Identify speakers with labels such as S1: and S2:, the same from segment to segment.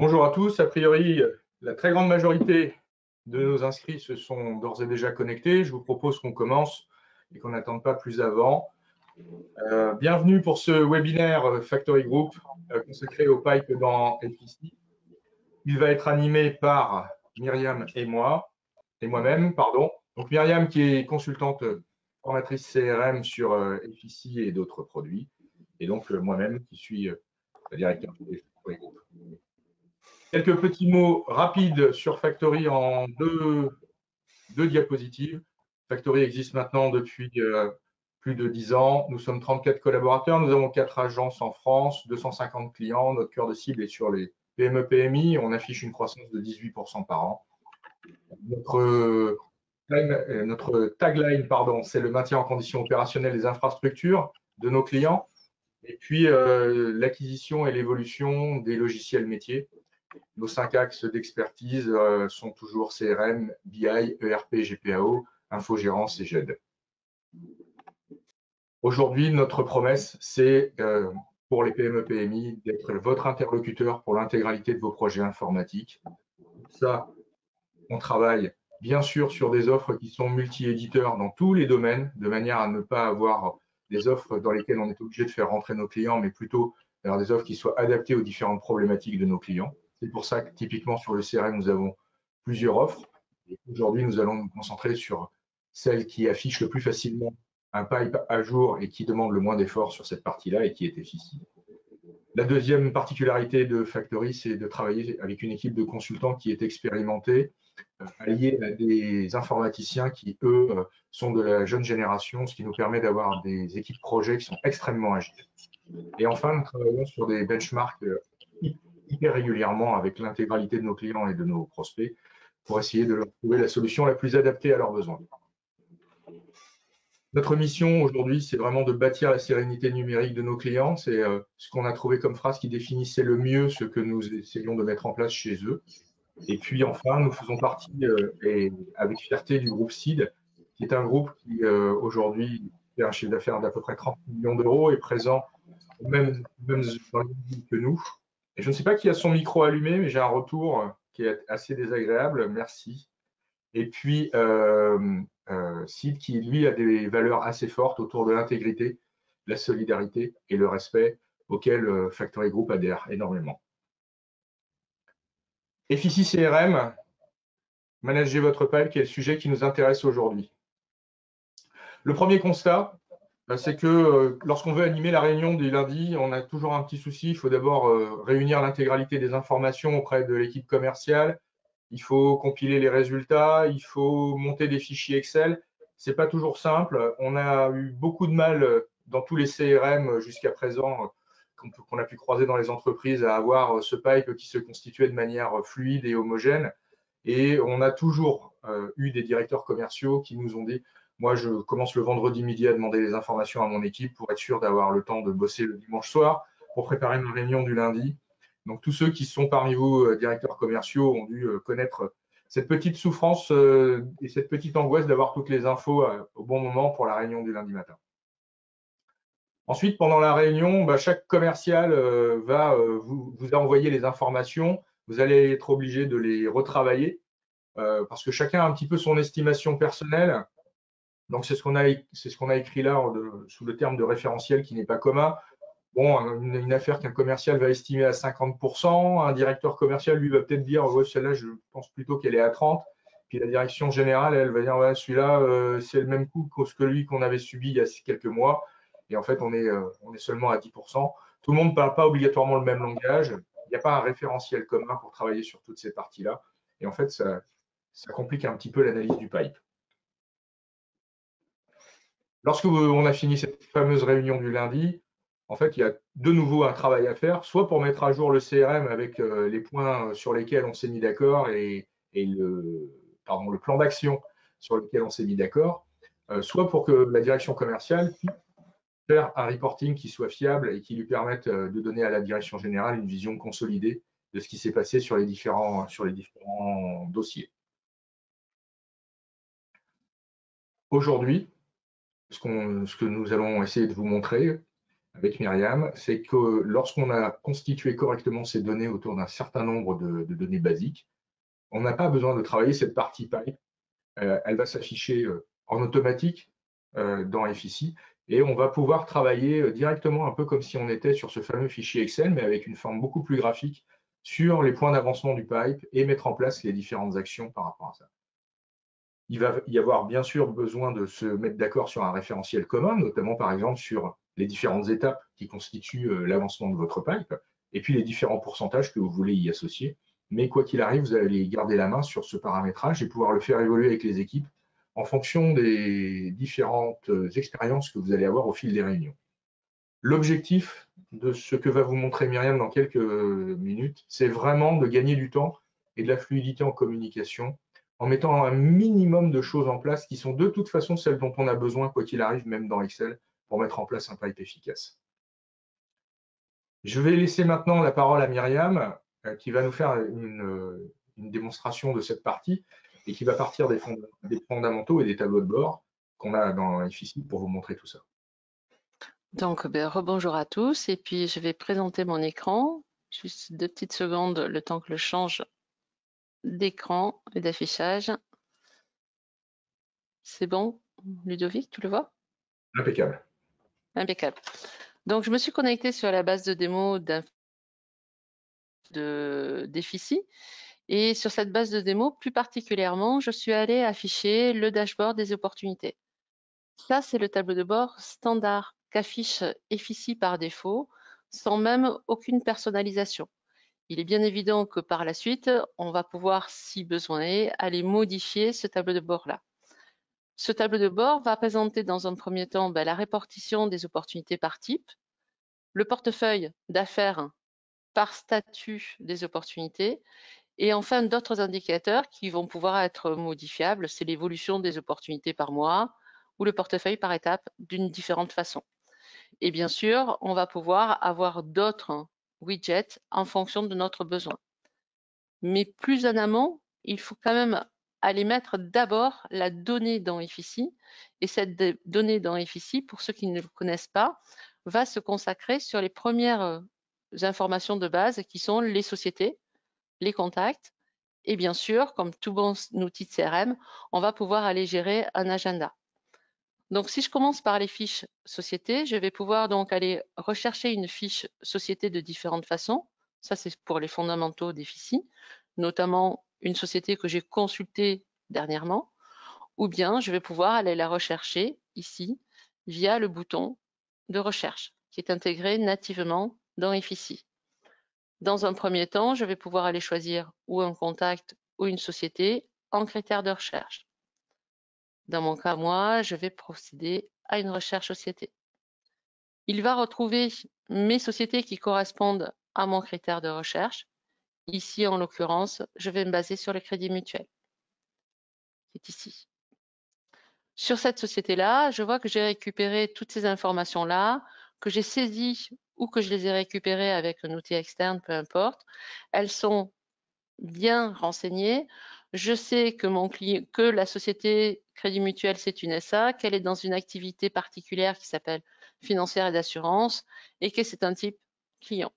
S1: Bonjour à tous. A priori, la très grande majorité de nos inscrits se sont d'ores et déjà connectés. Je vous propose qu'on commence et qu'on n'attende pas plus avant. Bienvenue pour ce webinaire Factory Group consacré au pipe dans FIC. Il va être animé par Myriam et moi-même, pardon. Donc Myriam qui est consultante formatrice CRM sur FIC et d'autres produits, et donc moi-même qui suis directeur des Factory Group. Quelques petits mots rapides sur Factory en deux diapositives. Factory existe maintenant depuis plus de 10 ans. Nous sommes 34 collaborateurs. Nous avons 4 agences en France, 250 clients. Notre cœur de cible est sur les PME-PMI. On affiche une croissance de 18% par an. Notre tagline, c'est le maintien en condition opérationnelle des infrastructures de nos clients. Et puis, l'acquisition et l'évolution des logiciels métiers. Nos 5 axes d'expertise sont toujours CRM, BI, ERP, GPAO, infogérance et GED. Aujourd'hui, notre promesse, c'est pour les PME-PMI d'être votre interlocuteur pour l'intégralité de vos projets informatiques. Ça, on travaille bien sûr sur des offres qui sont multi-éditeurs dans tous les domaines, de manière à ne pas avoir des offres dans lesquelles on est obligé de faire rentrer nos clients, mais plutôt avoir des offres qui soient adaptées aux différentes problématiques de nos clients. C'est pour ça que typiquement sur le CRM, nous avons plusieurs offres. Aujourd'hui, nous allons nous concentrer sur celle qui affiche le plus facilement un pipe à jour et qui demande le moins d'efforts sur cette partie-là et qui est efficace. La deuxième particularité de Factory, c'est de travailler avec une équipe de consultants qui est expérimentée, alliée à des informaticiens qui, eux, sont de la jeune génération, ce qui nous permet d'avoir des équipes projets qui sont extrêmement agiles. Et enfin, nous travaillons sur des benchmarks hyper régulièrement avec l'intégralité de nos clients et de nos prospects pour essayer de leur trouver la solution la plus adaptée à leurs besoins. Notre mission aujourd'hui, c'est vraiment de bâtir la sérénité numérique de nos clients. C'est ce qu'on a trouvé comme phrase qui définissait le mieux ce que nous essayons de mettre en place chez eux. Et puis enfin, nous faisons partie, et avec fierté, du groupe SID, qui est un groupe qui aujourd'hui fait un chiffre d'affaires d'à peu près 30 millions d'euros et présent même dans le même ville que nous. Et je ne sais pas qui a son micro allumé, mais j'ai un retour qui est assez désagréable. Merci. Et puis, SID qui, lui, a des valeurs assez fortes autour de l'intégrité, la solidarité et le respect auxquels Factory Group adhère énormément. FIC CRM, manager votre pipe, qui est le sujet qui nous intéresse aujourd'hui. Le premier constat, c'est que lorsqu'on veut animer la réunion du lundi, on a toujours un petit souci. Il faut d'abord réunir l'intégralité des informations auprès de l'équipe commerciale. Il faut compiler les résultats, il faut monter des fichiers Excel. Ce n'est pas toujours simple. On a eu beaucoup de mal dans tous les CRM jusqu'à présent qu'on a pu croiser dans les entreprises à avoir ce pipe qui se constituait de manière fluide et homogène. Et on a toujours eu des directeurs commerciaux qui nous ont dit « Moi, je commence le vendredi midi à demander les informations à mon équipe pour être sûr d'avoir le temps de bosser le dimanche soir pour préparer une réunion du lundi. » Donc, tous ceux qui sont parmi vous directeurs commerciaux ont dû connaître cette petite souffrance et cette petite angoisse d'avoir toutes les infos au bon moment pour la réunion du lundi matin. Ensuite, pendant la réunion, chaque commercial va vous envoyer les informations. Vous allez être obligé de les retravailler parce que chacun a un petit peu son estimation personnelle. Donc, c'est ce qu'on a écrit là sous le terme de référentiel qui n'est pas commun. Bon, une affaire qu'un commercial va estimer à 50%, un directeur commercial, lui, va peut-être dire ouais, celle-là, je pense plutôt qu'elle est à 30%. Puis la direction générale, elle va dire ouais, celui-là, c'est le même coût que celui qu'on avait subi il y a quelques mois. Et en fait, on est seulement à 10%. Tout le monde ne parle pas obligatoirement le même langage. Il n'y a pas un référentiel commun pour travailler sur toutes ces parties-là. Et en fait, ça complique un petit peu l'analyse du pipe. Lorsque on a fini cette fameuse réunion du lundi, en fait, il y a de nouveau un travail à faire, soit pour mettre à jour le CRM avec les points sur lesquels on s'est mis d'accord et le plan d'action sur lequel on s'est mis d'accord, soit pour que la direction commerciale puisse faire un reporting qui soit fiable et qui lui permette de donner à la direction générale une vision consolidée de ce qui s'est passé sur les différents dossiers. Aujourd'hui, ce que nous allons essayer de vous montrer, avec Myriam, c'est que lorsqu'on a constitué correctement ces données autour d'un certain nombre de données basiques, on n'a pas besoin de travailler cette partie pipe. Elle va s'afficher en automatique dans FICI et on va pouvoir travailler directement un peu comme si on était sur ce fameux fichier Excel, mais avec une forme beaucoup plus graphique sur les points d'avancement du pipe et mettre en place les différentes actions par rapport à ça. Il va y avoir bien sûr besoin de se mettre d'accord sur un référentiel commun, notamment par exemple sur les différentes étapes qui constituent l'avancement de votre pipe, et puis les différents pourcentages que vous voulez y associer. Mais quoi qu'il arrive, vous allez garder la main sur ce paramétrage et pouvoir le faire évoluer avec les équipes en fonction des différentes expériences que vous allez avoir au fil des réunions. L'objectif de ce que va vous montrer Myriam dans quelques minutes, c'est vraiment de gagner du temps et de la fluidité en communication en mettant un minimum de choses en place qui sont de toute façon celles dont on a besoin, quoi qu'il arrive, même dans Excel, pour mettre en place un pipe efficace. Je vais laisser maintenant la parole à Myriam, qui va nous faire une démonstration de cette partie et qui va partir des fondamentaux et des tableaux de bord qu'on a dans FICI pour vous montrer tout ça.
S2: Donc, rebonjour à tous, et puis je vais présenter mon écran. Juste 2 petites secondes, le temps que je change d'écran et d'affichage. C'est bon, Ludovic, tu le vois?
S1: Impeccable.
S2: Impeccable. Donc, je me suis connectée sur la base de démo d'Effici, et sur cette base de démo, plus particulièrement, je suis allée afficher le dashboard des opportunités. Ça, c'est le tableau de bord standard qu'affiche Effici par défaut, sans même aucune personnalisation. Il est bien évident que par la suite, on va pouvoir, si besoin est, aller modifier ce tableau de bord-là. Ce tableau de bord va présenter dans un premier temps la répartition des opportunités par type, le portefeuille d'affaires par statut des opportunités, et enfin d'autres indicateurs qui vont pouvoir être modifiables, c'est l'évolution des opportunités par mois ou le portefeuille par étape d'une différente façon. Et bien sûr, on va pouvoir avoir d'autres widgets en fonction de notre besoin. Mais plus en amont, il faut quand même aller mettre d'abord la donnée dans Effici. Et cette donnée dans Effici, pour ceux qui ne le connaissent pas, va se consacrer sur les premières informations de base qui sont les sociétés, les contacts. Et bien sûr, comme tout bon outil de CRM, on va pouvoir aller gérer un agenda. Donc, si je commence par les fiches sociétés, je vais pouvoir donc aller rechercher une fiche société de différentes façons. Ça, c'est pour les fondamentaux d'Effici, notamment une société que j'ai consultée dernièrement, ou bien je vais pouvoir aller la rechercher ici via le bouton de recherche qui est intégré nativement dans Effici. Dans un premier temps, je vais pouvoir aller choisir ou un contact ou une société en critères de recherche. Dans mon cas, moi, je vais procéder à une recherche société. Il va retrouver mes sociétés qui correspondent à mon critère de recherche. Ici, en l'occurrence, je vais me baser sur le Crédit Mutuel, qui est ici. Sur cette société-là, je vois que j'ai récupéré toutes ces informations-là, que j'ai saisies ou que je les ai récupérées avec un outil externe, peu importe. Elles sont bien renseignées. Je sais que que la société Crédit Mutuel, c'est une SA, qu'elle est dans une activité particulière qui s'appelle financière et d'assurance et que c'est un type client.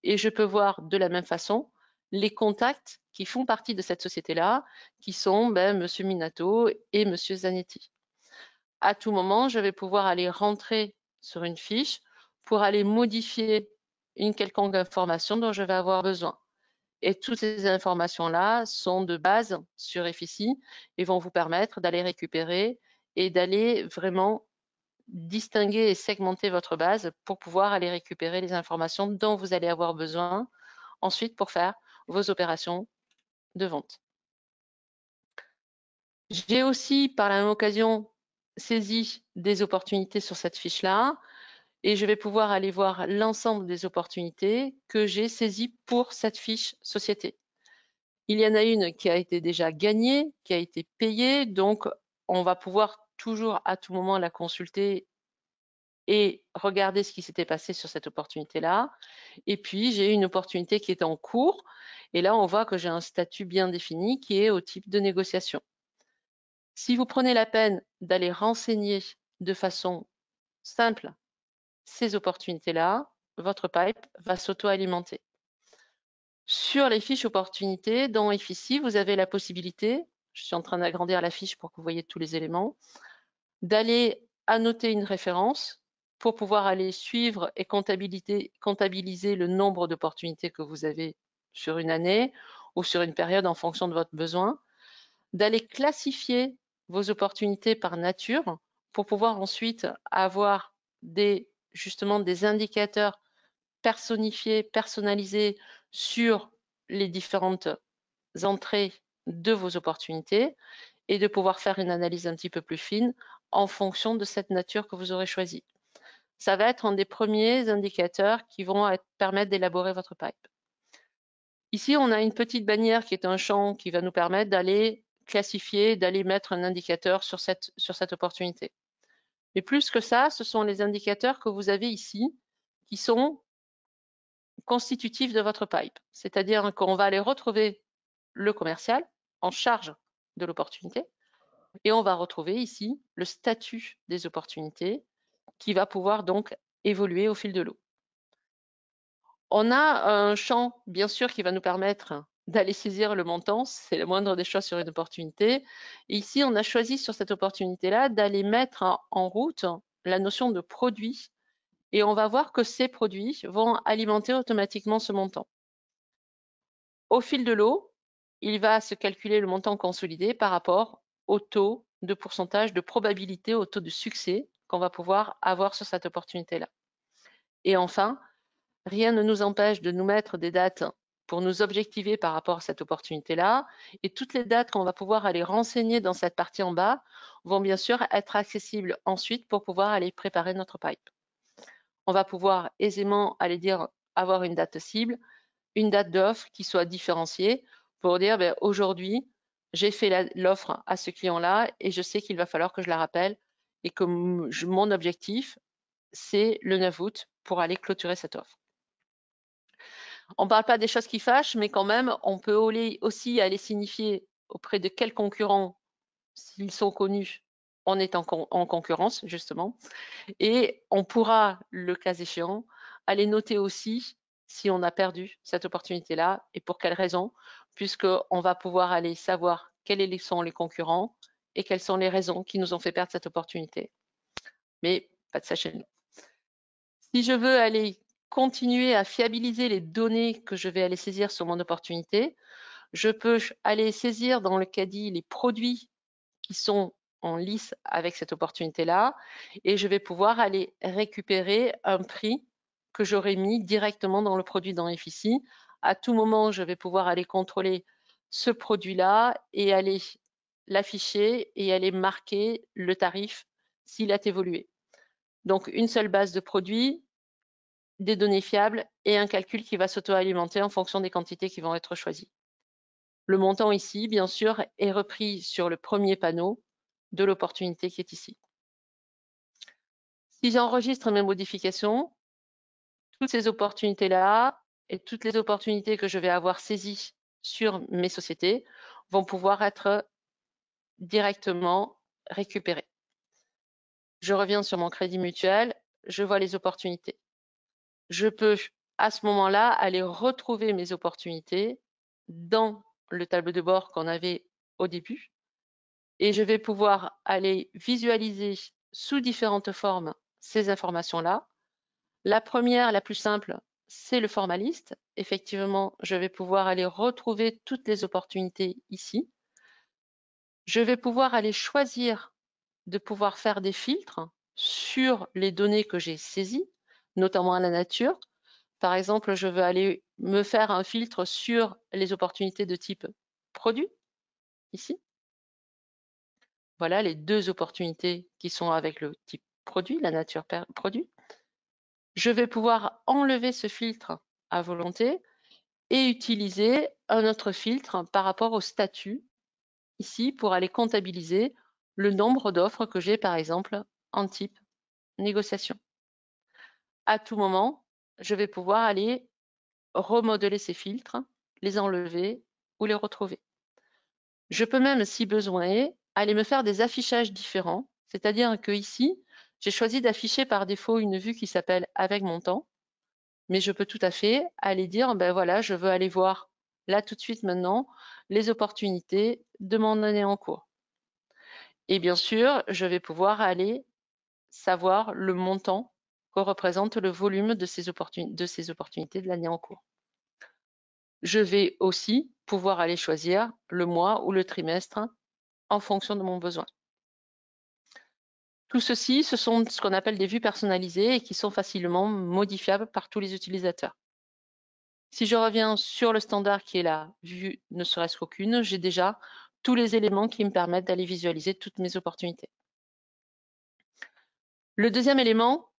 S2: Et je peux voir de la même façon les contacts qui font partie de cette société-là, qui sont Monsieur Minato et Monsieur Zanetti. À tout moment, je vais pouvoir aller rentrer sur une fiche pour aller modifier une quelconque information dont je vais avoir besoin. Et toutes ces informations-là sont de base sur Effici et vont vous permettre d'aller récupérer et d'aller vraiment distinguer et segmenter votre base pour pouvoir aller récupérer les informations dont vous allez avoir besoin ensuite pour faire vos opérations de vente. J'ai aussi, par la même occasion, saisi des opportunités sur cette fiche-là et je vais pouvoir aller voir l'ensemble des opportunités que j'ai saisies pour cette fiche société. Il y en a une qui a été déjà gagnée, qui a été payée, donc on va pouvoir toujours à tout moment la consulter et regarder ce qui s'était passé sur cette opportunité-là. Et puis, j'ai une opportunité qui est en cours. Et là, on voit que j'ai un statut bien défini qui est au type de négociation. Si vous prenez la peine d'aller renseigner de façon simple ces opportunités-là, votre pipe va s'auto-alimenter. Sur les fiches opportunités, dans Efficie, vous avez la possibilité, je suis en train d'agrandir la fiche pour que vous voyez tous les éléments, d'aller annoter une référence pour pouvoir aller suivre et comptabiliser le nombre d'opportunités que vous avez sur une année ou sur une période en fonction de votre besoin, d'aller classifier vos opportunités par nature pour pouvoir ensuite avoir justement des indicateurs personnifiés, personnalisés sur les différentes entrées de vos opportunités et de pouvoir faire une analyse un petit peu plus fine en fonction de cette nature que vous aurez choisie. Ça va être un des premiers indicateurs qui vont permettre d'élaborer votre pipe. Ici, on a une petite bannière qui est un champ qui va nous permettre d'aller classifier, d'aller mettre un indicateur sur cette opportunité. Mais plus que ça, ce sont les indicateurs que vous avez ici qui sont constitutifs de votre pipe. C'est-à-dire qu'on va aller retrouver le commercial en charge de l'opportunité et on va retrouver ici le statut des opportunités qui va pouvoir donc évoluer au fil de l'eau. On a un champ, bien sûr, qui va nous permettre d'aller saisir le montant, c'est la moindre des choses sur une opportunité. Et ici, on a choisi sur cette opportunité-là d'aller mettre en route la notion de produit et on va voir que ces produits vont alimenter automatiquement ce montant. Au fil de l'eau, il va se calculer le montant consolidé par rapport au taux de pourcentage de probabilité, au taux de succès qu'on va pouvoir avoir sur cette opportunité-là. Et enfin, rien ne nous empêche de nous mettre des dates pour nous objectiver par rapport à cette opportunité-là. Et toutes les dates qu'on va pouvoir aller renseigner dans cette partie en bas vont bien sûr être accessibles ensuite pour pouvoir aller préparer notre pipe. On va pouvoir aisément aller dire avoir une date cible, une date d'offre qui soit différenciée pour dire aujourd'hui, j'ai fait l'offre à ce client-là et je sais qu'il va falloir que je la rappelle et que mon objectif, c'est le 9 août pour aller clôturer cette offre. On ne parle pas des choses qui fâchent, mais quand même, on peut aussi aller signifier auprès de quels concurrents, s'ils sont connus, on est en concurrence, justement. Et on pourra, le cas échéant, aller noter aussi si on a perdu cette opportunité-là et pour quelles raisons, puisqu'on va pouvoir aller savoir quels sont les concurrents et quelles sont les raisons qui nous ont fait perdre cette opportunité. Mais pas de ça chez nous. Si je veux aller continuer à fiabiliser les données que je vais aller saisir sur mon opportunité, je peux aller saisir dans le caddie les produits qui sont en lice avec cette opportunité-là et je vais pouvoir aller récupérer un prix que j'aurais mis directement dans le produit dans Efficie. À tout moment, je vais pouvoir aller contrôler ce produit-là et aller l'afficher et aller marquer le tarif s'il a évolué. Donc, une seule base de produits, des données fiables et un calcul qui va s'auto-alimenter en fonction des quantités qui vont être choisies. Le montant ici, bien sûr, est repris sur le premier panneau de l'opportunité qui est ici. Si j'enregistre mes modifications, toutes ces opportunités-là et toutes les opportunités que je vais avoir saisies sur mes sociétés vont pouvoir être directement récupérées. Je reviens sur mon crédit mutuel, je vois les opportunités. Je peux à ce moment-là aller retrouver mes opportunités dans le tableau de bord qu'on avait au début et je vais pouvoir aller visualiser sous différentes formes ces informations-là. La première, la plus simple, c'est le format liste. Effectivement, je vais pouvoir aller retrouver toutes les opportunités ici. Je vais pouvoir aller choisir de pouvoir faire des filtres sur les données que j'ai saisies, notamment à la nature. Par exemple, je veux aller me faire un filtre sur les opportunités de type produit, ici. Voilà les deux opportunités qui sont avec le type produit, la nature produit. Je vais pouvoir enlever ce filtre à volonté et utiliser un autre filtre par rapport au statut ici pour aller comptabiliser le nombre d'offres que j'ai par exemple en type négociation. À tout moment, je vais pouvoir aller remodeler ces filtres, les enlever ou les retrouver. Je peux même, si besoin est, aller me faire des affichages différents, c'est-à-dire que ici, J'ai choisi d'afficher par défaut une vue qui s'appelle avec montant, mais je peux tout à fait aller dire, ben voilà, je veux aller voir là tout de suite maintenant les opportunités de mon année en cours. Et bien sûr, je vais pouvoir aller savoir le montant que représente le volume de ces opportunités de l'année en cours. Je vais aussi pouvoir aller choisir le mois ou le trimestre en fonction de mon besoin. Tout ceci, ce sont ce qu'on appelle des vues personnalisées et qui sont facilement modifiables par tous les utilisateurs. Si je reviens sur le standard qui est la vue ne serait-ce qu'aucune, j'ai déjà tous les éléments qui me permettent d'aller visualiser toutes mes opportunités. Le deuxième élément,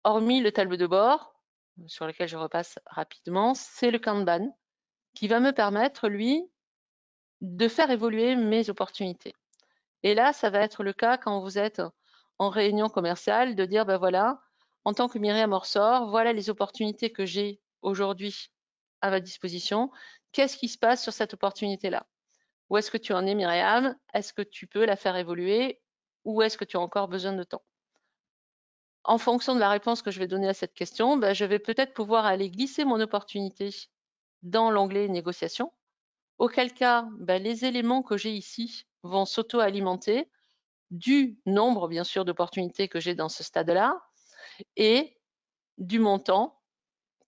S2: hormis le tableau de bord, sur lequel je repasse rapidement, c'est le Kanban, qui va me permettre, lui, de faire évoluer mes opportunités. Et là, ça va être le cas quand vous êtes en réunion commerciale, de dire, ben voilà, en tant que Myriam Orsor, voilà les opportunités que j'ai aujourd'hui à ma disposition. Qu'est-ce qui se passe sur cette opportunité-là? Où est-ce que tu en es, Myriam? Est-ce que tu peux la faire évoluer ou est-ce que tu as encore besoin de temps? En fonction de la réponse que je vais donner à cette question, ben, je vais peut-être pouvoir aller glisser mon opportunité dans l'onglet négociation, auquel cas ben, les éléments que j'ai ici vont s'auto-alimenter du nombre, bien sûr, d'opportunités que j'ai dans ce stade-là et du montant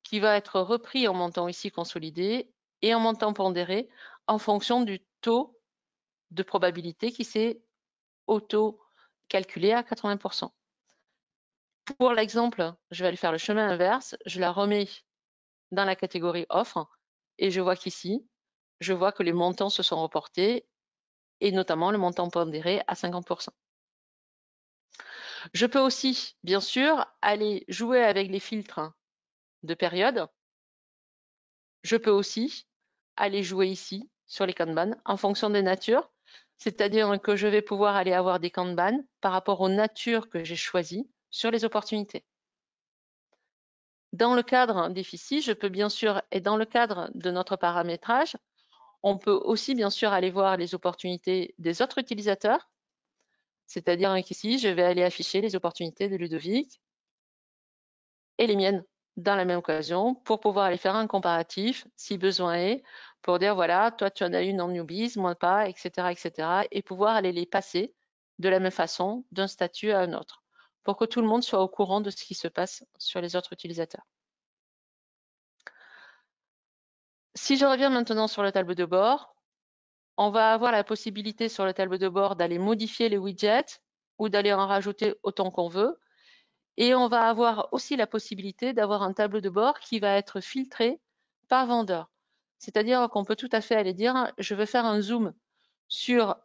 S2: qui va être repris en montant ici consolidé et en montant pondéré en fonction du taux de probabilité qui s'est auto-calculé à 80%. Pour l'exemple, je vais aller faire le chemin inverse, je la remets dans la catégorie offre et je vois qu'ici, je vois que les montants se sont reportés et notamment le montant pondéré à 50%. Je peux aussi, bien sûr, aller jouer avec les filtres de période. Je peux aussi aller jouer ici sur les Kanban en fonction des natures, c'est-à-dire que je vais pouvoir aller avoir des Kanban par rapport aux natures que j'ai choisies sur les opportunités. Dans le cadre des FICI, je peux bien sûr, et dans le cadre de notre paramétrage, on peut aussi bien sûr aller voir les opportunités des autres utilisateurs, c'est-à-dire qu'ici, je vais aller afficher les opportunités de Ludovic et les miennes dans la même occasion pour pouvoir aller faire un comparatif si besoin est, pour dire voilà, toi tu en as une en newbies, moi pas, etc., etc., et pouvoir aller les passer de la même façon d'un statut à un autre pour que tout le monde soit au courant de ce qui se passe sur les autres utilisateurs. Si je reviens maintenant sur le tableau de bord, on va avoir la possibilité sur le tableau de bord d'aller modifier les widgets ou d'aller en rajouter autant qu'on veut. Et on va avoir aussi la possibilité d'avoir un tableau de bord qui va être filtré par vendeur. C'est-à-dire qu'on peut tout à fait aller dire, je veux faire un zoom sur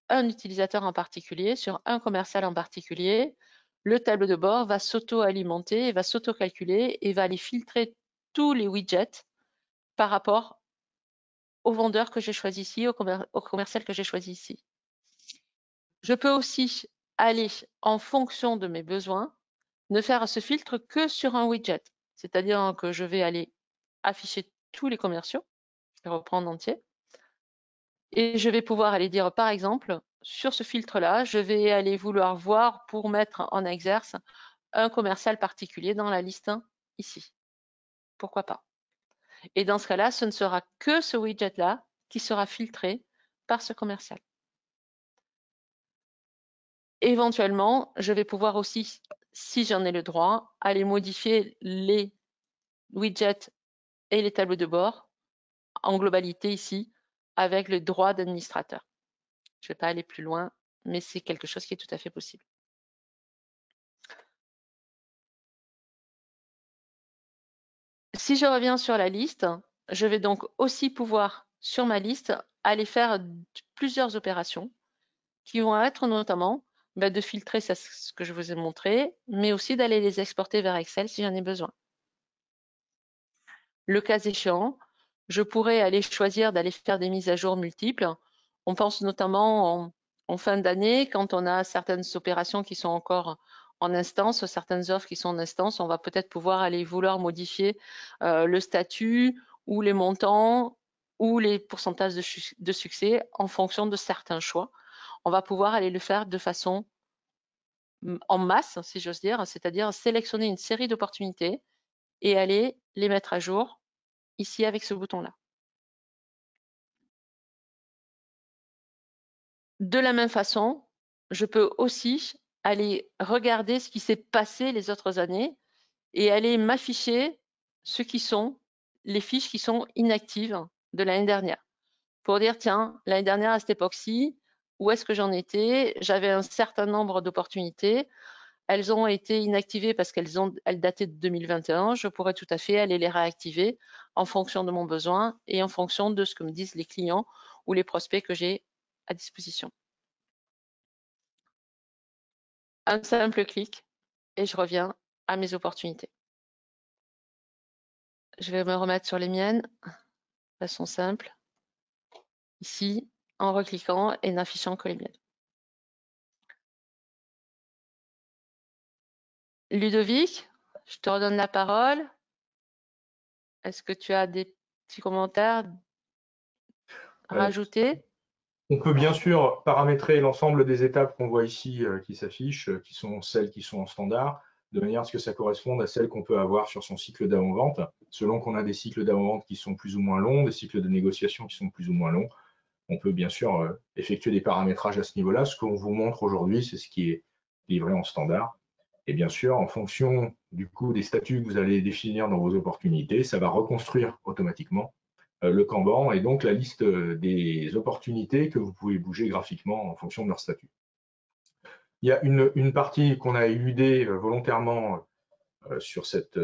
S2: un utilisateur en particulier, sur un commercial en particulier. Le tableau de bord va s'auto-alimenter, va s'auto-calculer et va aller filtrer tous les widgets par rapport au vendeur que j'ai choisi ici, au commercial que j'ai choisi ici. Je peux aussi aller, en fonction de mes besoins, ne faire ce filtre que sur un widget. C'est-à-dire que je vais aller afficher tous les commerciaux, les reprendre entiers, et je vais pouvoir aller dire, par exemple, sur ce filtre-là, je vais aller vouloir voir pour mettre en exerce un commercial particulier dans la liste ici. Pourquoi pas? Et dans ce cas-là, ce ne sera que ce widget-là qui sera filtré par ce commercial. Éventuellement, je vais pouvoir aussi, si j'en ai le droit, aller modifier les widgets et les tableaux de bord en globalité ici avec le droit d'administrateur. Je ne vais pas aller plus loin, mais c'est quelque chose qui est tout à fait possible. Si je reviens sur la liste, je vais donc aussi pouvoir, sur ma liste, aller faire plusieurs opérations qui vont être notamment de filtrer ce que je vous ai montré, mais aussi d'aller les exporter vers Excel si j'en ai besoin. Le cas échéant, je pourrais aller choisir d'aller faire des mises à jour multiples. On pense notamment en fin d'année, quand on a certaines opérations qui sont encore en instance, certaines offres qui sont en instance, on va peut-être pouvoir aller vouloir modifier le statut ou les montants ou les pourcentages de succès en fonction de certains choix. On va pouvoir aller le faire de façon en masse, si j'ose dire, c'est-à-dire sélectionner une série d'opportunités et aller les mettre à jour ici avec ce bouton-là. De la même façon, je peux aussi aller regarder ce qui s'est passé les autres années et aller m'afficher ce qui sont les fiches qui sont inactives de l'année dernière. Pour dire, tiens, l'année dernière à cette époque-ci, où est-ce que j'en étais? J'avais un certain nombre d'opportunités. Elles ont été inactivées parce qu'elles dataient de 2021. Je pourrais tout à fait aller les réactiver en fonction de mon besoin et en fonction de ce que me disent les clients ou les prospects que j'ai à disposition. Un simple clic et je reviens à mes opportunités. Je vais me remettre sur les miennes de façon simple, ici, en recliquant et n'affichant que les miennes. Ludovic, je te redonne la parole. Est-ce que tu as des petits commentaires à rajouter?
S1: On peut bien sûr paramétrer l'ensemble des étapes qu'on voit ici qui s'affichent, qui sont celles qui sont en standard, de manière à ce que ça corresponde à celles qu'on peut avoir sur son cycle d'avant-vente. Selon qu'on a des cycles d'avant-vente qui sont plus ou moins longs, des cycles de négociation qui sont plus ou moins longs, on peut bien sûr effectuer des paramétrages à ce niveau-là. Ce qu'on vous montre aujourd'hui, c'est ce qui est livré en standard. Et bien sûr, en fonction du coup des statuts que vous allez définir dans vos opportunités, ça va reconstruire automatiquement le Kanban et donc la liste des opportunités que vous pouvez bouger graphiquement en fonction de leur statut. Il y a une partie qu'on a éludée volontairement sur cette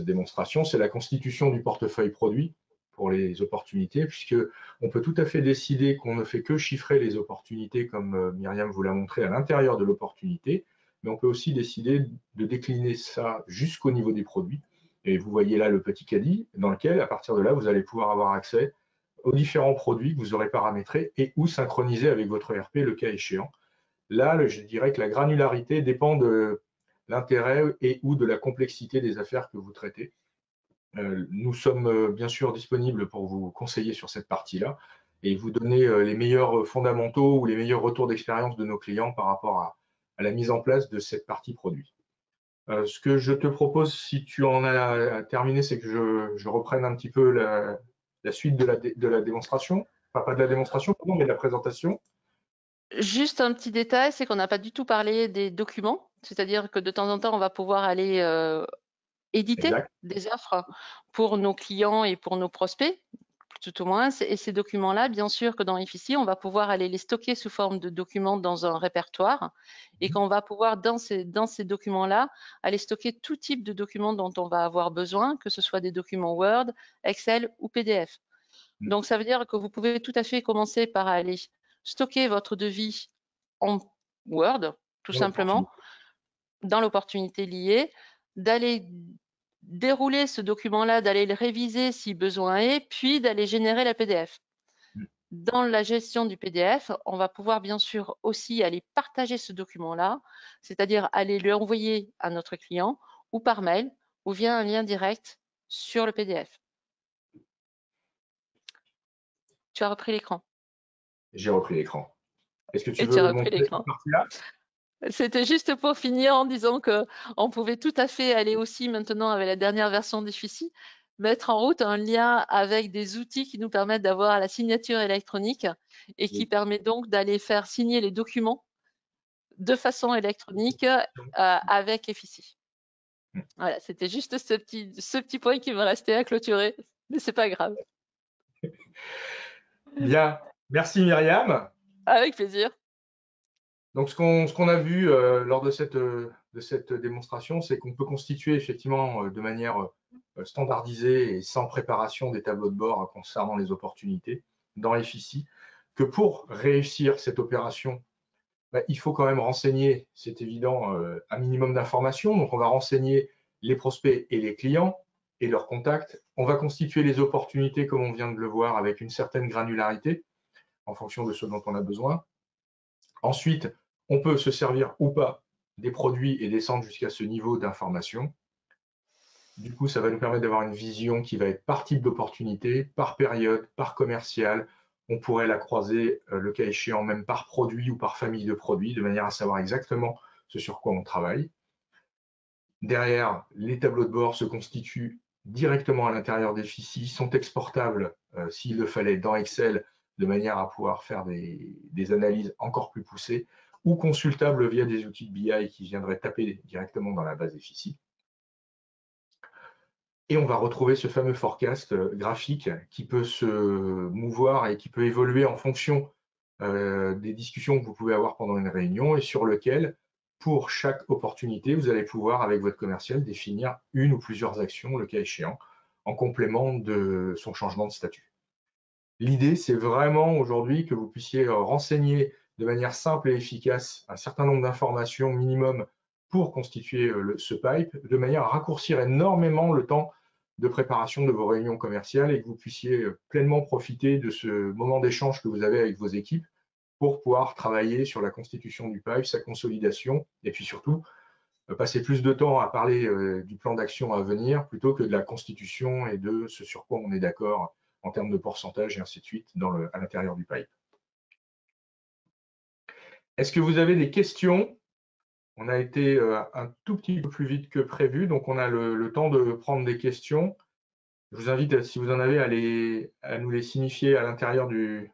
S1: démonstration, c'est la constitution du portefeuille produit pour les opportunités, puisqu'on peut tout à fait décider qu'on ne fait que chiffrer les opportunités, comme Myriam vous l'a montré, à l'intérieur de l'opportunité, mais on peut aussi décider de décliner ça jusqu'au niveau des produits. Et vous voyez là le petit caddie dans lequel, à partir de là, vous allez pouvoir avoir accès aux différents produits que vous aurez paramétrés et ou synchronisés avec votre ERP, le cas échéant. Là, je dirais que la granularité dépend de l'intérêt et ou de la complexité des affaires que vous traitez. Nous sommes bien sûr disponibles pour vous conseiller sur cette partie-là et vous donner les meilleurs fondamentaux ou les meilleurs retours d'expérience de nos clients par rapport à la mise en place de cette partie produit. Ce que je te propose, si tu en as terminé, c'est que je reprenne un petit peu la suite de la démonstration. Enfin, pas de la démonstration, pardon, mais de la présentation.
S2: Juste un petit détail, c'est qu'on n'a pas du tout parlé des documents, c'est-à-dire que de temps en temps, on va pouvoir aller éditer
S1: Exact.
S2: des offres pour nos clients et pour nos prospects, tout au moins. Et ces documents-là, bien sûr que dans Effici, on va pouvoir aller les stocker sous forme de documents dans un répertoire et qu'on va pouvoir, dans ces documents-là, aller stocker tout type de documents dont on va avoir besoin, que ce soit des documents Word, Excel ou PDF. Donc, ça veut dire que vous pouvez tout à fait commencer par aller stocker votre devis en Word, tout simplement, dans l'opportunité liée, d'aller dérouler ce document-là, d'aller le réviser si besoin est, puis d'aller générer la PDF. Dans la gestion du PDF, on va pouvoir bien sûr aussi aller partager ce document-là, c'est-à-dire aller le envoyer à notre client ou par mail ou via un lien direct sur le PDF. Tu as repris l'écran.
S1: J'ai repris l'écran. Est-ce que tu
S2: Et tu
S1: veux
S2: as repris
S1: montrer cette
S2: l'écran.
S1: partie-là?
S2: C'était juste pour finir en disant que on pouvait tout à fait aller aussi maintenant avec la dernière version d'Effici, mettre en route un lien avec des outils qui nous permettent d'avoir la signature électronique et qui permet donc d'aller faire signer les documents de façon électronique avec Effici. Voilà, c'était juste ce petit point qui me restait à clôturer, mais c'est pas grave.
S1: Bien, merci Myriam.
S2: Avec plaisir.
S1: Donc, ce qu'on a vu lors de cette démonstration, c'est qu'on peut constituer effectivement de manière standardisée et sans préparation des tableaux de bord concernant les opportunités dans Effici, que pour réussir cette opération, il faut quand même renseigner, c'est évident, un minimum d'informations. Donc, on va renseigner les prospects et les clients et leurs contacts. On va constituer les opportunités, comme on vient de le voir, avec une certaine granularité en fonction de ce dont on a besoin. Ensuite, on peut se servir ou pas des produits et descendre jusqu'à ce niveau d'information. Du coup, ça va nous permettre d'avoir une vision qui va être par type d'opportunité, par période, par commercial. On pourrait la croiser, le cas échéant, même par produit ou par famille de produits, de manière à savoir exactement ce sur quoi on travaille. Derrière, les tableaux de bord se constituent directement à l'intérieur des fichiers, sont exportables s'il le fallait dans Excel de manière à pouvoir faire des analyses encore plus poussées ou consultables via des outils de BI qui viendraient taper directement dans la base des fichiers. Et on va retrouver ce fameux forecast graphique qui peut se mouvoir et qui peut évoluer en fonction des discussions que vous pouvez avoir pendant une réunion et sur lequel, pour chaque opportunité, vous allez pouvoir, avec votre commercial, définir une ou plusieurs actions, le cas échéant, en complément de son changement de statut. L'idée, c'est vraiment aujourd'hui que vous puissiez renseigner de manière simple et efficace un certain nombre d'informations minimum pour constituer ce pipe, de manière à raccourcir énormément le temps de préparation de vos réunions commerciales et que vous puissiez pleinement profiter de ce moment d'échange que vous avez avec vos équipes pour pouvoir travailler sur la constitution du pipe, sa consolidation, et puis surtout passer plus de temps à parler du plan d'action à venir plutôt que de la constitution et de ce sur quoi on est d'accord en termes de pourcentage et ainsi de suite à l'intérieur du pipe. Est-ce que vous avez des questions? On a été un tout petit peu plus vite que prévu, donc on a le temps de prendre des questions. Je vous invite, si vous en avez, à nous les signifier à l'intérieur du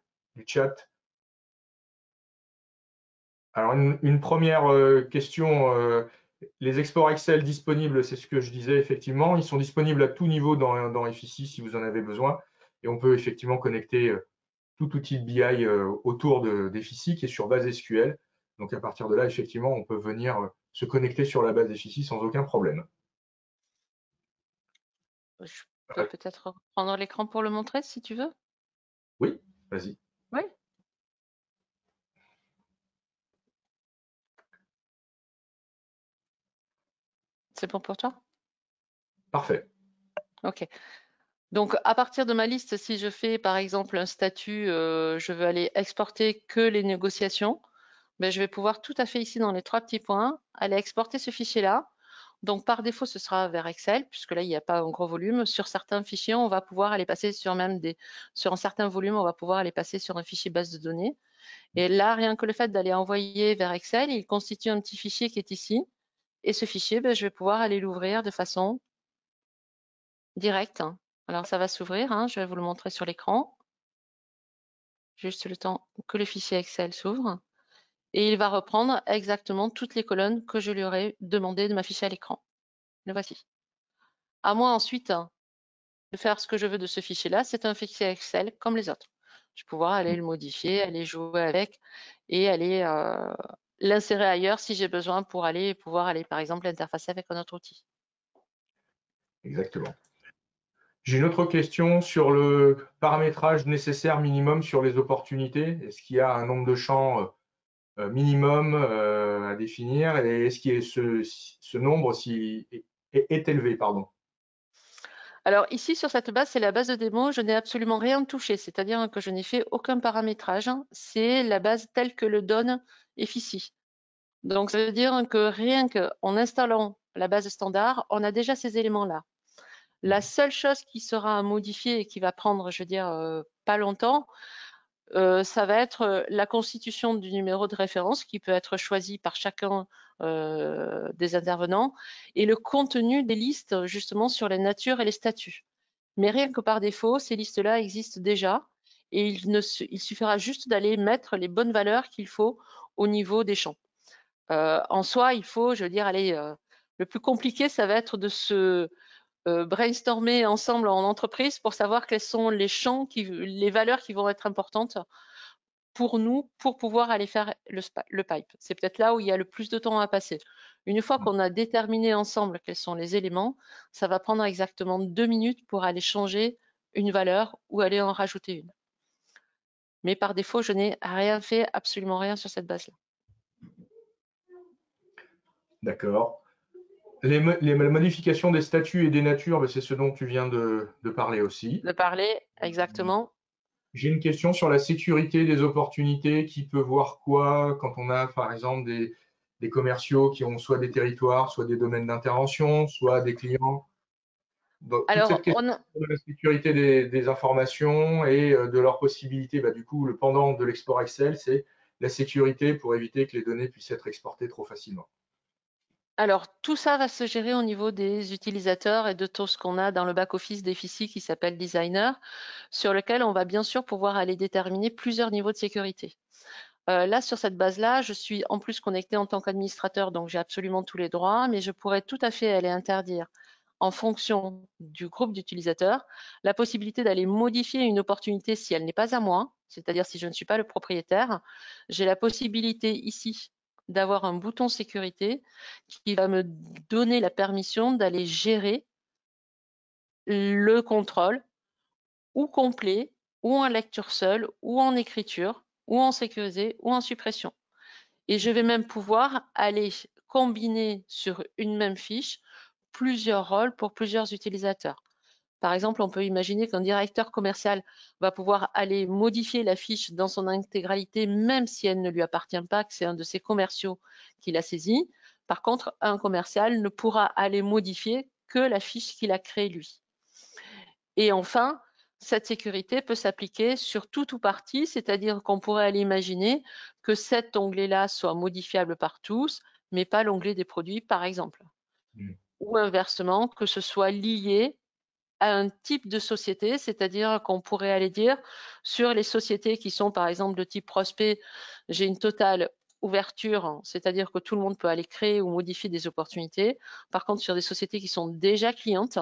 S1: chat. Alors, une première question, les exports Excel disponibles, c'est ce que je disais effectivement, ils sont disponibles à tout niveau dans FICI si vous en avez besoin, et on peut effectivement connecter tout outil de BI autour des FICI qui est sur base SQL. Donc à partir de là, effectivement, on peut venir se connecter sur la base FICI sans aucun problème.
S2: Je peux peut-être prendre l'écran pour le montrer si tu veux.
S1: Oui, vas-y.
S2: Oui. C'est bon pour toi?
S1: Parfait.
S2: Ok. Donc, à partir de ma liste, si je fais par exemple un statut, je veux aller exporter que les négociations, ben, je vais pouvoir tout à fait ici dans les 3 petits points, aller exporter ce fichier-là. Donc, par défaut, ce sera vers Excel, puisque là, il n'y a pas un gros volume. Sur certains fichiers, on va pouvoir aller passer sur sur un certain volume, on va pouvoir aller passer sur un fichier base de données. Et là, rien que le fait d'aller envoyer vers Excel, il constitue un petit fichier qui est ici. Et ce fichier, ben, je vais pouvoir aller l'ouvrir de façon directe. Alors, ça va s'ouvrir, hein, je vais vous le montrer sur l'écran. Juste le temps que le fichier Excel s'ouvre. Et il va reprendre exactement toutes les colonnes que je lui aurais demandé de m'afficher à l'écran. Le voici. À moi ensuite de faire ce que je veux de ce fichier-là. C'est un fichier Excel comme les autres. Je vais pouvoir aller le modifier, aller jouer avec et aller l'insérer ailleurs si j'ai besoin pour pouvoir aller par exemple l'interfacer avec un autre outil.
S1: Exactement. J'ai une autre question sur le paramétrage nécessaire minimum sur les opportunités. Est-ce qu'il y a un nombre de champs minimum à définir et est-ce que ce nombre est élevé, pardon?
S2: Alors ici sur cette base, c'est la base de démo, je n'ai absolument rien touché, c'est-à-dire que je n'ai fait aucun paramétrage. C'est la base telle que le donne FICI. Donc ça veut dire que rien qu'en installant la base standard, on a déjà ces éléments-là. La seule chose qui sera modifiée et qui va prendre, je veux dire, pas longtemps, ça va être la constitution du numéro de référence qui peut être choisi par chacun des intervenants et le contenu des listes justement sur les natures et les statuts. Mais rien que par défaut, ces listes-là existent déjà et il suffira juste d'aller mettre les bonnes valeurs qu'il faut au niveau des champs. En soi, il faut, je veux dire, le plus compliqué, ça va être de se brainstormer ensemble en entreprise pour savoir quels sont les champs, les valeurs qui vont être importantes pour nous, pour pouvoir aller faire le pipe. C'est peut-être là où il y a le plus de temps à passer. Une fois qu'on a déterminé ensemble quels sont les éléments, ça va prendre exactement 2 minutes pour aller changer une valeur ou aller en rajouter une. Mais par défaut, je n'ai rien fait, absolument rien sur cette base-là.
S1: D'accord. Les modifications des statuts et des natures, c'est ce dont tu viens de parler aussi.
S2: De parler, exactement.
S1: J'ai une question sur la sécurité des opportunités. Qui peut voir quoi quand on a, par exemple, des commerciaux qui ont soit des territoires, soit des domaines d'intervention, soit des clients. Donc, toute cette
S2: Alors,
S1: question de la sécurité des informations et de leurs possibilités, du coup, le pendant de l'export Excel, c'est la sécurité pour éviter que les données puissent être exportées trop facilement.
S2: Alors, tout ça va se gérer au niveau des utilisateurs et de tout ce qu'on a dans le back-office d'Efficie qui s'appelle Designer, sur lequel on va bien sûr pouvoir aller déterminer plusieurs niveaux de sécurité. Là, sur cette base-là, je suis en plus connectée en tant qu'administrateur, donc j'ai absolument tous les droits, mais je pourrais tout à fait aller interdire, en fonction du groupe d'utilisateurs, la possibilité d'aller modifier une opportunité si elle n'est pas à moi, c'est-à-dire si je ne suis pas le propriétaire. J'ai la possibilité ici d'avoir un bouton sécurité qui va me donner la permission d'aller gérer le contrôle ou complet, ou en lecture seule, ou en écriture, ou en sécurisé, ou en suppression. Et je vais même pouvoir aller combiner sur une même fiche plusieurs rôles pour plusieurs utilisateurs. Par exemple, on peut imaginer qu'un directeur commercial va pouvoir aller modifier la fiche dans son intégralité, même si elle ne lui appartient pas, que c'est un de ses commerciaux qui l'a saisie. Par contre, un commercial ne pourra aller modifier que la fiche qu'il a créée lui. Et enfin, cette sécurité peut s'appliquer sur tout ou partie, c'est-à-dire qu'on pourrait aller imaginer que cet onglet-là soit modifiable par tous, mais pas l'onglet des produits, par exemple. Ou inversement, que ce soit lié à un type de société, c'est-à-dire qu'on pourrait aller dire sur les sociétés qui sont par exemple de type prospect, j'ai une totale ouverture, c'est-à-dire que tout le monde peut aller créer ou modifier des opportunités. Par contre, sur des sociétés qui sont déjà clientes,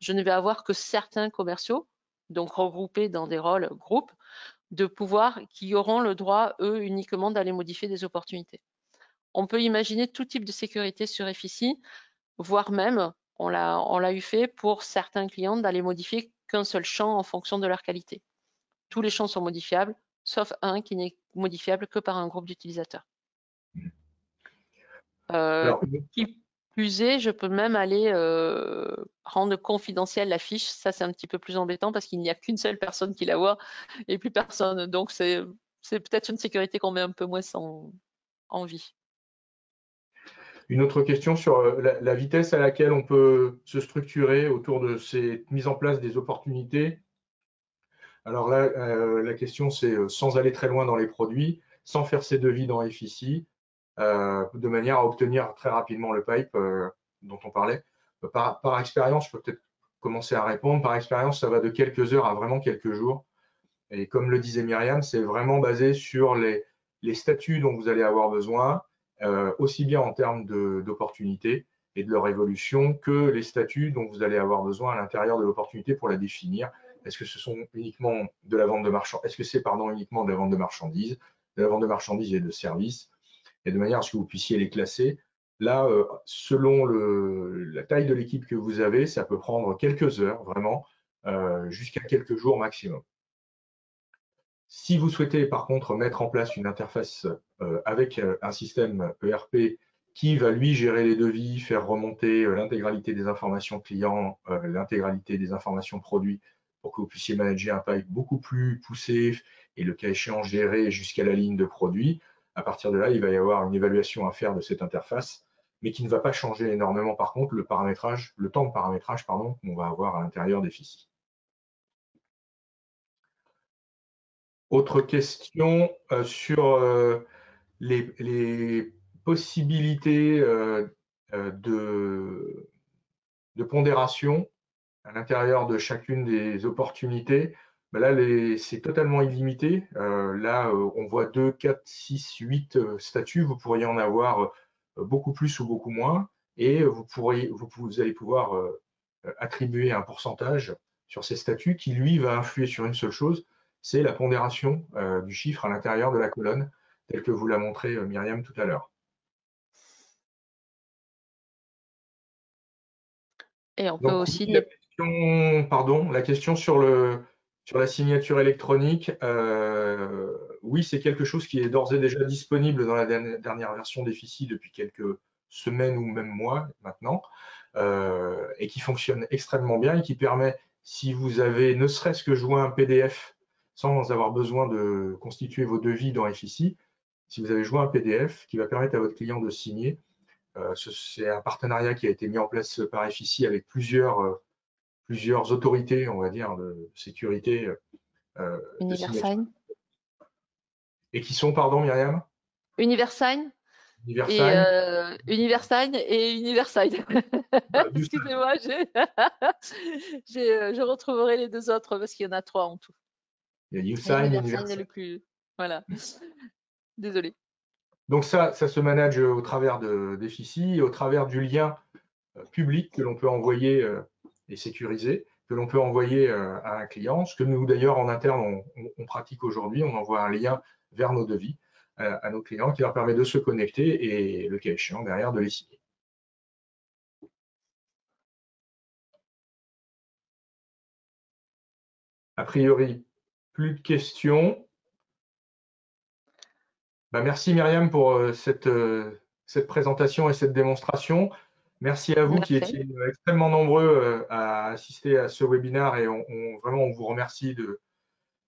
S2: je ne vais avoir que certains commerciaux, donc regroupés dans des rôles groupes, de pouvoir qui auront le droit, eux, uniquement d'aller modifier des opportunités. On peut imaginer tout type de sécurité sur FICI, voire même, on l'a eu fait pour certains clients d'aller modifier qu'un seul champ en fonction de leur qualité. Tous les champs sont modifiables, sauf un qui n'est modifiable que par un groupe d'utilisateurs. Euh,
S1: Alors,
S2: qui plus est, je peux même aller rendre confidentielle la fiche. Ça, c'est un petit peu plus embêtant parce qu'il n'y a qu'une seule personne qui la voit et plus personne. Donc, c'est peut-être une sécurité qu'on met un peu moins en vie.
S1: une autre question sur la vitesse à laquelle on peut se structurer autour de cette mise en place des opportunités. Alors là, la question, c'est sans aller très loin dans les produits, sans faire ses devis dans FICI, de manière à obtenir très rapidement le pipe dont on parlait. Par expérience, je peux peut-être commencer à répondre. Par expérience, ça va de quelques heures à vraiment quelques jours. Et comme le disait Myriam, c'est vraiment basé sur les statuts dont vous allez avoir besoin, aussi bien en termes d'opportunités et de leur évolution que les statuts dont vous allez avoir besoin à l'intérieur de l'opportunité pour la définir. Est-ce que ce sont uniquement de la vente de marchandises, est-ce que c'est uniquement de la vente de la vente de marchandises et de services, et de manière à ce que vous puissiez les classer. Là, selon la taille de l'équipe que vous avez, ça peut prendre quelques heures, vraiment, jusqu'à quelques jours maximum. Si vous souhaitez par contre mettre en place une interface avec un système ERP qui va lui gérer les devis, faire remonter l'intégralité des informations clients, l'intégralité des informations produits pour que vous puissiez manager un pipe beaucoup plus poussé et le cas échéant gérer jusqu'à la ligne de produit, à partir de là, il va y avoir une évaluation à faire de cette interface, mais qui ne va pas changer énormément par contre le paramétrage, le temps de paramétrage pardon, qu'on va avoir à l'intérieur des fichiers. Autre question sur les possibilités de pondération à l'intérieur de chacune des opportunités. Ben là, c'est totalement illimité. Là, on voit 2, 4, 6, 8 statuts. Vous pourriez en avoir beaucoup plus ou beaucoup moins. Et vous allez pouvoir attribuer un pourcentage sur ces statuts qui, lui, va influer sur une seule chose, c'est la pondération du chiffre à l'intérieur de la colonne, tel que vous l'a montré Myriam tout à l'heure.
S2: Et on peut
S1: Donc
S2: aussi
S1: oui, la question sur la signature électronique, oui, c'est quelque chose qui est d'ores et déjà disponible dans la dernière version d'Efficie depuis quelques semaines ou même mois maintenant, et qui fonctionne extrêmement bien et qui permet, si vous avez ne serait-ce que joint un PDF sans avoir besoin de constituer vos devis dans Efficie, si vous avez joint un PDF qui va permettre à votre client de signer, c'est un partenariat qui a été mis en place par Efficie avec plusieurs autorités, on va dire, de sécurité de signature.
S2: Universign.
S1: Et qui sont, pardon, Myriam?
S2: Universign, Et
S1: Universign,
S2: Universign et Universide.
S1: Usign.
S2: Excusez-moi, je retrouverai les deux autres parce qu'il y en a trois en tout.
S1: Il y a
S2: Et
S1: Usign,
S2: Universign est
S1: Universign.
S2: le plus. Voilà. Désolée.
S1: Donc ça se manage au travers d'Efficie, au travers du lien public que l'on peut envoyer et sécurisé, que l'on peut envoyer à un client. Ce que nous, d'ailleurs, en interne, on pratique aujourd'hui. On envoie un lien vers nos devis à nos clients qui leur permet de se connecter et, le cas échéant, derrière, de les signer. A priori, plus de questions. Merci Myriam pour cette présentation et cette démonstration. Merci à vous qui
S2: Merci.
S1: étiez extrêmement nombreux à assister à ce webinaire et vraiment on vous remercie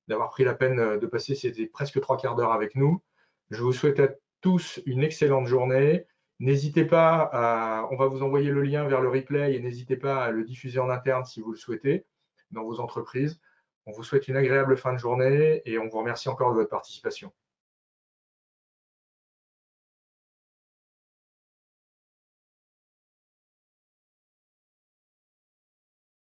S1: d'avoir pris la peine de passer ces presque 3/4 d'heure avec nous. Je vous souhaite à tous une excellente journée. N'hésitez pas on va vous envoyer le lien vers le replay et n'hésitez pas à le diffuser en interne si vous le souhaitez dans vos entreprises. On vous souhaite une agréable fin de journée et on vous remercie encore de votre participation.